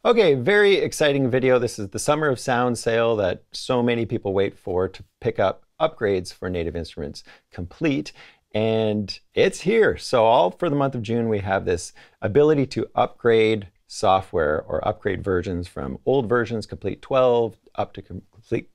Okay, very exciting video. This is the Summer of Sound sale that so many people wait for to pick up upgrades for Native Instruments Komplete. And it's here. So all for the month of June, we have this ability to upgrade software or upgrade versions from old versions, Komplete 12, up to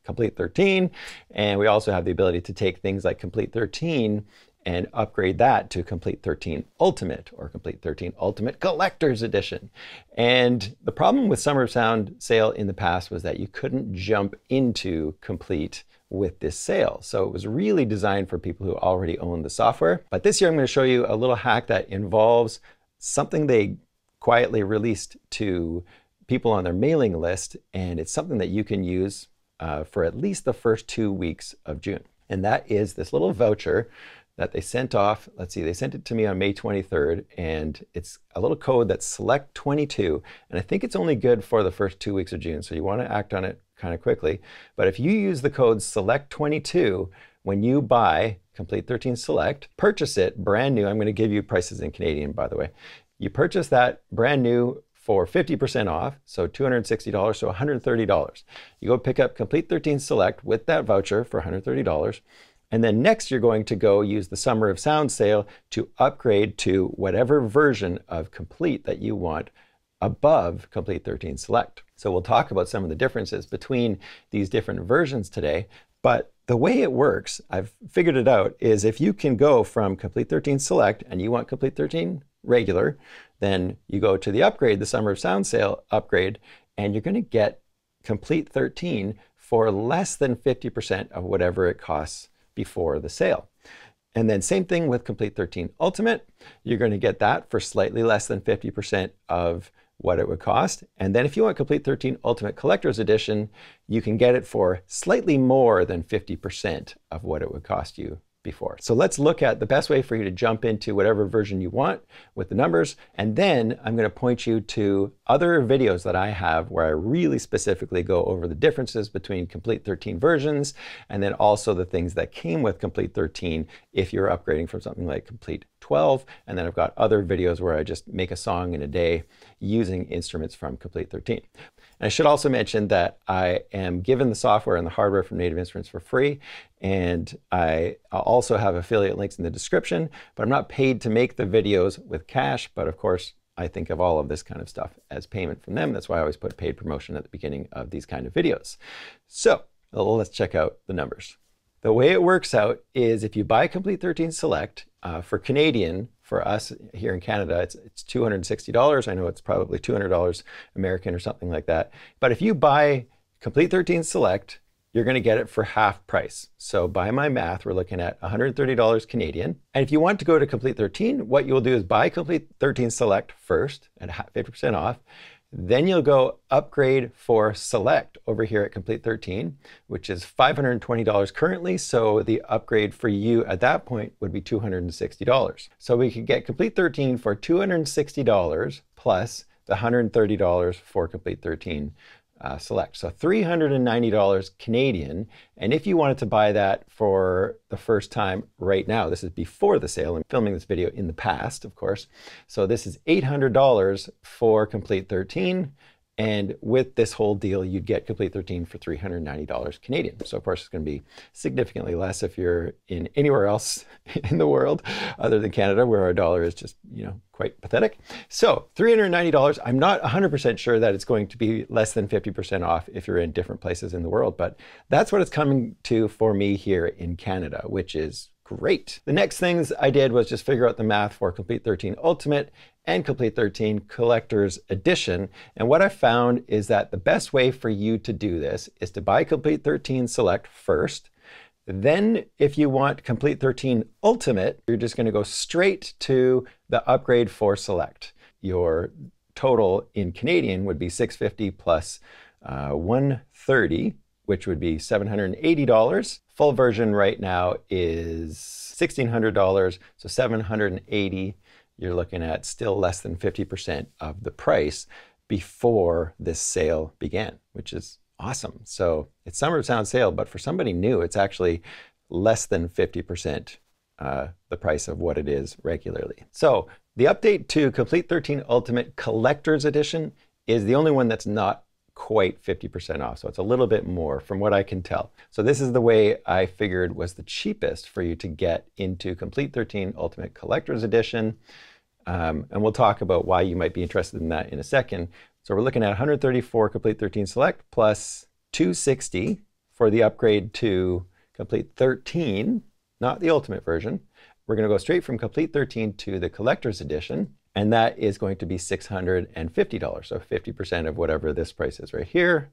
Komplete 13. And we also have the ability to take things like Komplete 13 and upgrade that to Komplete 13 Ultimate or Komplete 13 Ultimate Collector's Edition. And the problem with Summer of Sound sale in the past was that you couldn't jump into Komplete with this sale. So it was really designed for people who already own the software. But this year I'm going to show you a little hack that involves something they quietly released to people on their mailing list, and it's something that you can use for at least the first 2 weeks of June. And that is this little voucher that they sent off. Let's see, they sent it to me on May 23rd, and it's a little code that's Select 22, and I think it's only good for the first 2 weeks of June, so you want to act on it kind of quickly. But if you use the code Select 22 when you buy Komplete 13 Select, purchase it brand new. I'm going to give you prices in Canadian, by the way. You purchase that brand new for 50% off, so $260, so $130. You go pick up Komplete 13 Select with that voucher for $130. And then next you're going to go use the Summer of Sound sale to upgrade to whatever version of Komplete that you want above Komplete 13 Select. So we'll talk about some of the differences between these different versions today. But the way it works, I've figured it out, is if you can go from Komplete 13 Select and you want Komplete 13 regular, then you go to the upgrade, the Summer of Sound sale upgrade, and you're going to get Komplete 13 for less than 50% of whatever it costs before the sale. And then same thing with Komplete 13 Ultimate. You're going to get that for slightly less than 50% of what it would cost. And then if you want Komplete 13 Ultimate Collector's Edition, you can get it for slightly more than 50% of what it would cost you before. So let's look at the best way for you to jump into whatever version you want with the numbers. And then I'm going to point you to other videos that I have where I really specifically go over the differences between Komplete 13 versions, and then also the things that came with Komplete 13 if you're upgrading from something like Komplete 12. And then I've got other videos where I just make a song in a day using instruments from Komplete 13. And I should also mention that I am given the software and the hardware from Native Instruments for free, and I also have affiliate links in the description, but I'm not paid to make the videos with cash, but of course I think of all of this kind of stuff as payment from them. That's why I always put paid promotion at the beginning of these kind of videos. So let's check out the numbers. The way it works out is if you buy Komplete 13 Select, for Canadian, for us here in Canada, it's $260. I know it's probably $200 American or something like that. But if you buy Komplete 13 Select, you're going to get it for half price. So by my math, we're looking at $130 Canadian. And if you want to go to Komplete 13, what you'll do is buy Komplete 13 Select first at 50% off. Then you'll go upgrade for Select over here at Komplete 13, which is $520 currently. So the upgrade for you at that point would be $260. So we could get Komplete 13 for $260 plus the $130 for Komplete 13 Select. So $390 Canadian. And if you wanted to buy that for the first time right now, this is before the sale. I'm filming this video in the past, of course. So this is $800 for Komplete 13. And with this whole deal, you'd get Komplete 13 for $390 Canadian. So of course, it's going to be significantly less if you're in anywhere else in the world other than Canada, where our dollar is just, quite pathetic. So $390, I'm not 100% sure that it's going to be less than 50% off if you're in different places in the world, but that's what it's coming to for me here in Canada, which is great. The next things I did was just figure out the math for Komplete 13 Ultimate and Komplete 13 Collector's Edition. And what I found is that the best way for you to do this is to buy Komplete 13 Select first. Then if you want Komplete 13 Ultimate, you're just going to go straight to the upgrade for Select. Your total in Canadian would be $650 plus $130, which would be $780. Full version right now is $1,600, so $780. You're looking at still less than 50% of the price before this sale began, which is awesome. So it's Summer of Sound sale, but for somebody new, it's actually less than 50% the price of what it is regularly. So the update to Komplete 13 Ultimate Collector's Edition is the only one that's not quite 50% off. So it's a little bit more from what I can tell. So this is the way I figured was the cheapest for you to get into Komplete 13 Ultimate Collector's Edition. And we'll talk about why you might be interested in that in a second. So we're looking at 134 Komplete 13 Select plus 260 for the upgrade to Komplete 13, not the Ultimate version. We're going to go straight from Komplete 13 to the Collector's Edition, and that is going to be $650, so 50% of whatever this price is right here.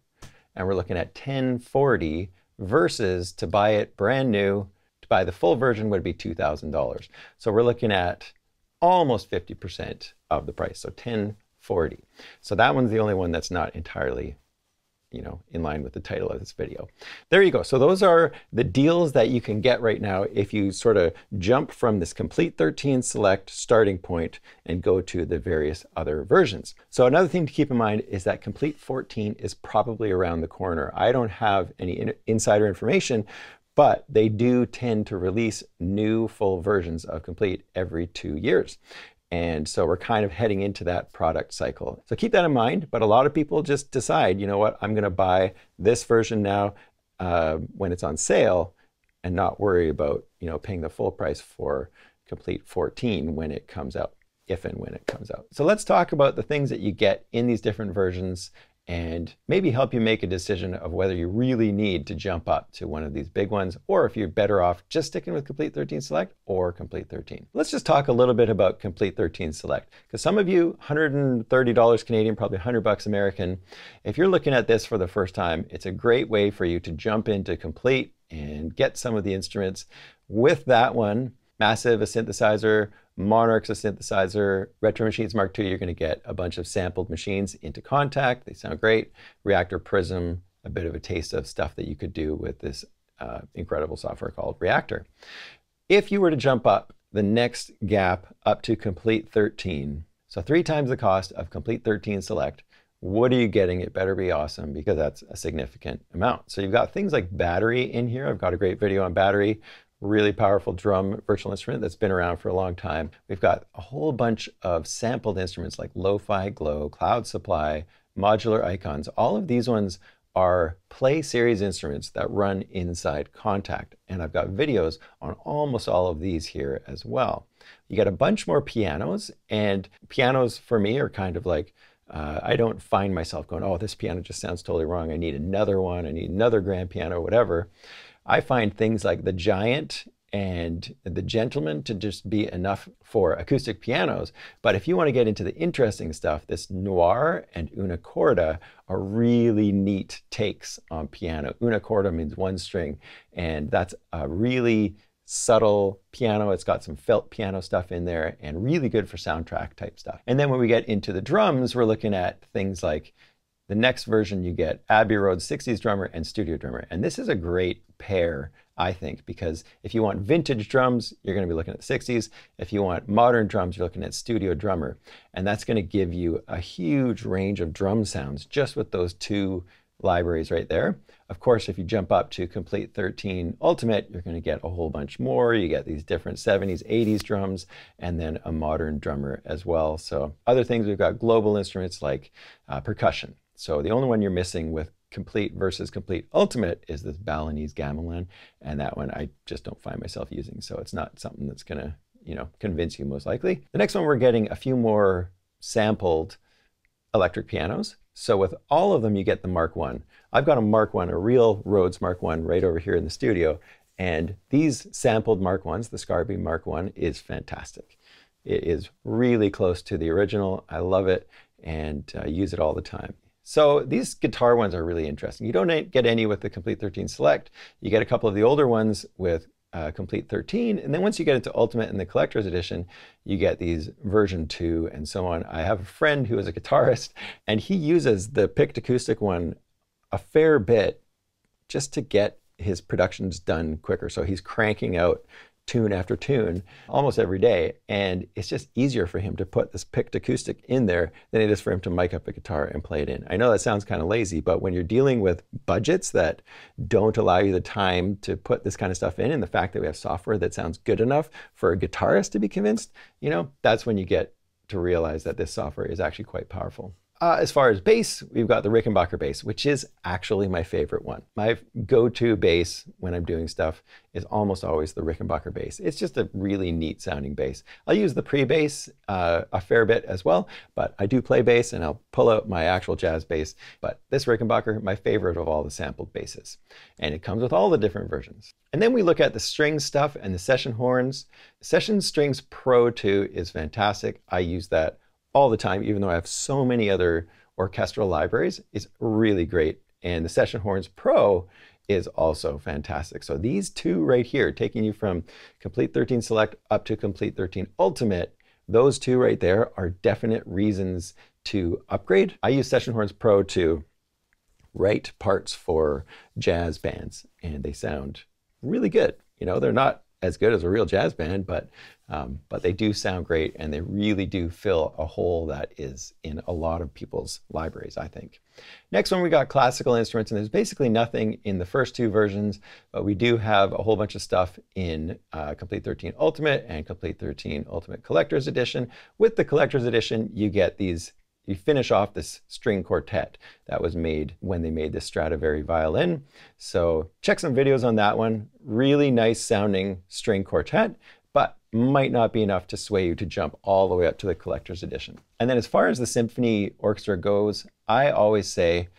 And we're looking at $1,040 versus to buy it brand new, to buy the full version would be $2,000. So we're looking at almost 50% of the price, so $1,040. So that one's the only one that's not entirely, in line with the title of this video. There you go. So those are the deals that you can get right now if you sort of jump from this Komplete 13 Select starting point and go to the various other versions. So another thing to keep in mind is that Komplete 14 is probably around the corner. I don't have any insider information, but they do tend to release new full versions of Komplete every 2 years. And so we're kind of heading into that product cycle. So keep that in mind, but a lot of people just decide, you know what, I'm gonna buy this version now when it's on sale and not worry about, paying the full price for Komplete 14 when it comes out, if and when it comes out. So let's talk about the things that you get in these different versions and maybe help you make a decision of whether you really need to jump up to one of these big ones, or if you're better off just sticking with Komplete 13 Select or Komplete 13. Let's just talk a little bit about Komplete 13 Select, because some of you, $130 Canadian, probably $100 American, if you're looking at this for the first time, it's a great way for you to jump into Komplete and get some of the instruments. With that one, Massive, a synthesizer, Monarch's a synthesizer, Retro Machines Mark II, you're going to get a bunch of sampled machines into Kontakt. They sound great. Reaktor Prism, a bit of a taste of stuff that you could do with this incredible software called Reaktor. If you were to jump up the next gap up to Komplete 13, so 3 times the cost of Komplete 13 Select, what are you getting? It better be awesome, because that's a significant amount. So you've got things like battery in here. I've got a great video on battery. Really powerful drum virtual instrument that's been around for a long time. We've got a whole bunch of sampled instruments like Lo-Fi Glow, Cloud Supply, Modular Icons. All of these ones are Play series instruments that run inside Kontakt. And I've got videos on almost all of these here as well. You get a bunch more pianos, and pianos for me are kind of like, I don't find myself going, oh, this piano just sounds totally wrong. I need another one. I need another grand piano, whatever. I find things like the Giant and the Gentleman to just be enough for acoustic pianos. But if you want to get into the interesting stuff, this Noir and Una Corda are really neat takes on piano. Una Corda means one string, and that's a really subtle piano. It's got some felt piano stuff in there and really good for soundtrack type stuff. And then when we get into the drums, we're looking at things like the next version, you get Abbey Road 60s drummer and studio drummer. And this is a great pair, I think, because if you want vintage drums, you're going to be looking at the 60s. If you want modern drums, you're looking at studio drummer. And that's going to give you a huge range of drum sounds just with those 2 libraries right there. Of course, if you jump up to Komplete 13 Ultimate, you're going to get a whole bunch more. You get these different 70s, 80s drums, and then a modern drummer as well. So other things, we've got global instruments like percussion. So the only one you're missing with Komplete versus Komplete Ultimate is this Balinese gamelan, and that one I just don't find myself using. So it's not something that's going to, convince you most likely. The next one, we're getting a few more sampled electric pianos. So with all of them, you get the Mark I. I've got a Mark I, a real Rhodes Mark I right over here in the studio. And these sampled Mark Is, the Scarby Mark I, is fantastic. It is really close to the original. I love it and use it all the time. So these guitar ones are really interesting. You don't get any with the Komplete 13 Select. You get a couple of the older ones with Komplete 13. And then once you get into Ultimate and the Collector's Edition, you get these version 2 and so on. I have a friend who is a guitarist, and he uses the picked acoustic one a fair bit just to get his productions done quicker. So he's cranking out tune after tune almost every day, and it's just easier for him to put this picked acoustic in there than it is for him to mic up a guitar and play it in. I know that sounds kind of lazy, but when you're dealing with budgets that don't allow you the time to put this kind of stuff in, and the fact that we have software that sounds good enough for a guitarist to be convinced, that's when you get to realize that this software is actually quite powerful. As far as bass, we've got the Rickenbacker bass, which is actually my favorite one. My go-to bass when I'm doing stuff is almost always the Rickenbacker bass. It's just a really neat sounding bass. I'll use the pre-bass a fair bit as well, but I do play bass and I'll pull out my actual jazz bass. But this Rickenbacker, my favorite of all the sampled basses. And it comes with all the different versions. And then we look at the string stuff and the session horns. Session Strings Pro 2 is fantastic. I use that all the time, even though I have so many other orchestral libraries. It's really great. And the Session Horns Pro is also fantastic. So these two right here, taking you from Komplete 13 Select up to Komplete 13 Ultimate, those two right there are definite reasons to upgrade. I use Session Horns Pro to write parts for jazz bands, and they sound really good. You know, they're not as good as a real jazz band, but they do sound great, and they really do fill a hole that is in a lot of people's libraries, I think. Next one, we got classical instruments, and there's basically nothing in the first two versions, but we do have a whole bunch of stuff in Komplete 13 Ultimate and Komplete 13 Ultimate Collector's Edition. With the Collector's Edition, you get these, you finish off this string quartet that was made when they made the Stradivari violin. So check some videos on that one. Really nice sounding string quartet, but might not be enough to sway you to jump all the way up to the Collector's Edition. And then as far as the symphony orchestra goes, I always say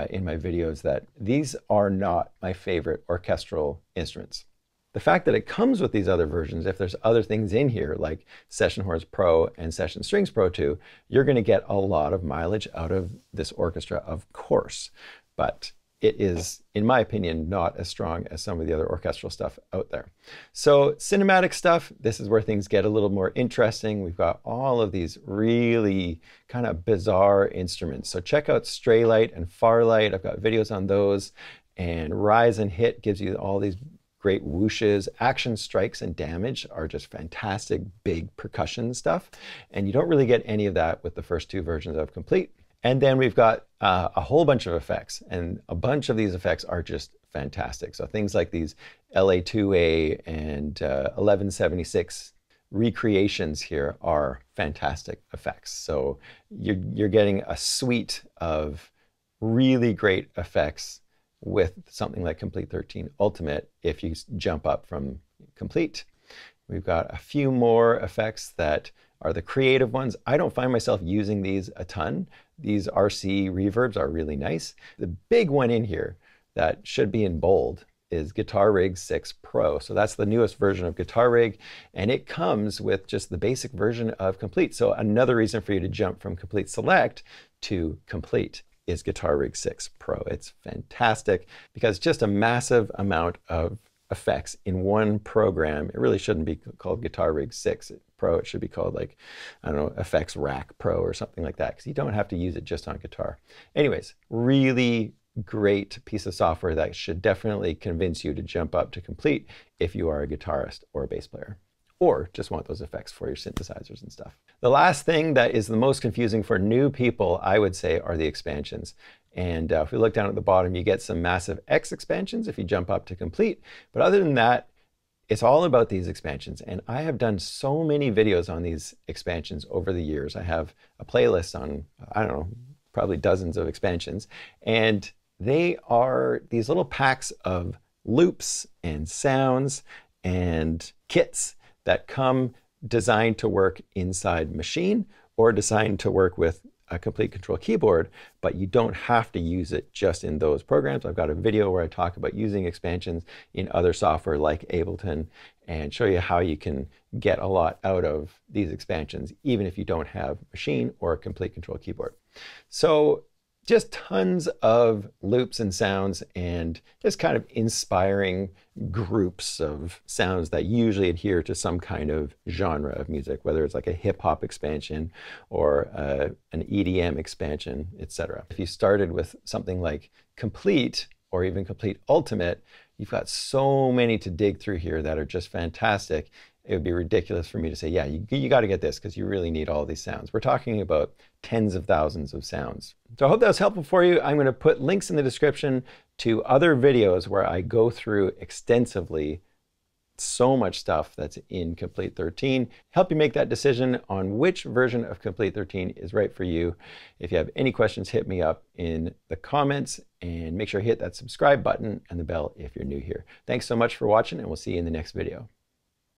in my videos that these are not my favorite orchestral instruments. The fact that it comes with these other versions, if there's other things in here like Session Horns Pro and Session Strings Pro 2, you're going to get a lot of mileage out of this orchestra, of course. But it is, in my opinion, not as strong as some of the other orchestral stuff out there. So cinematic stuff, this is where things get a little more interesting. We've got all of these really kind of bizarre instruments. So check out Straylight and Farlight. I've got videos on those. And Rise and Hit gives you all these great whooshes. Action, Strikes, and Damage are just fantastic big percussion stuff. And you don't really get any of that with the first two versions of Komplete. And then we've got a whole bunch of effects, and a bunch of these effects are just fantastic. So things like these LA2A and 1176 recreations here are fantastic effects. So you're getting a suite of really great effects with something like Komplete 13 Ultimate if you jump up from Komplete. We've got a few more effects that are the creative ones. I don't find myself using these a ton. These RC reverbs are really nice. The big one in here that should be in bold is Guitar Rig 6 Pro. So that's the newest version of Guitar Rig, and it comes with just the basic version of Komplete. So another reason for you to jump from Komplete Select to Komplete is Guitar Rig 6 Pro. It's fantastic because just a massive amount of effects in one program. It really shouldn't be called Guitar Rig 6 Pro. It should be called, like, I don't know, Effects Rack Pro or something like that, because you don't have to use it just on guitar. Anyways, really great piece of software that should definitely convince you to jump up to Komplete if you are a guitarist or a bass player, or just want those effects for your synthesizers and stuff. The last thing that is the most confusing for new people, I would say, are the expansions. And if we look down at the bottom, you get some massive X expansions if you jump up to Komplete. But other than that, it's all about these expansions. And I have done so many videos on these expansions over the years. I have a playlist on, I don't know, probably dozens of expansions. And they are these little packs of loops and sounds and kits that come designed to work inside Maschine or designed to work with a Komplete Control keyboard, but you don't have to use it just in those programs. I've got a video where I talk about using expansions in other software like Ableton and show you how you can get a lot out of these expansions, even if you don't have Maschine or a Komplete Control keyboard. So just tons of loops and sounds and just kind of inspiring groups of sounds that usually adhere to some kind of genre of music, whether it's like a hip hop expansion or an EDM expansion, etc. If you started with something like Komplete or even Komplete Ultimate, you've got so many to dig through here that are just fantastic. It would be ridiculous for me to say, yeah, you got to get this because you really need all these sounds. We're talking about tens of thousands of sounds. So I hope that was helpful for you. I'm going to put links in the description to other videos where I go through extensively so much stuff that's in Komplete 13. Help you make that decision on which version of Komplete 13 is right for you. If you have any questions, hit me up in the comments, and make sure you hit that subscribe button and the bell if you're new here. Thanks so much for watching, and we'll see you in the next video.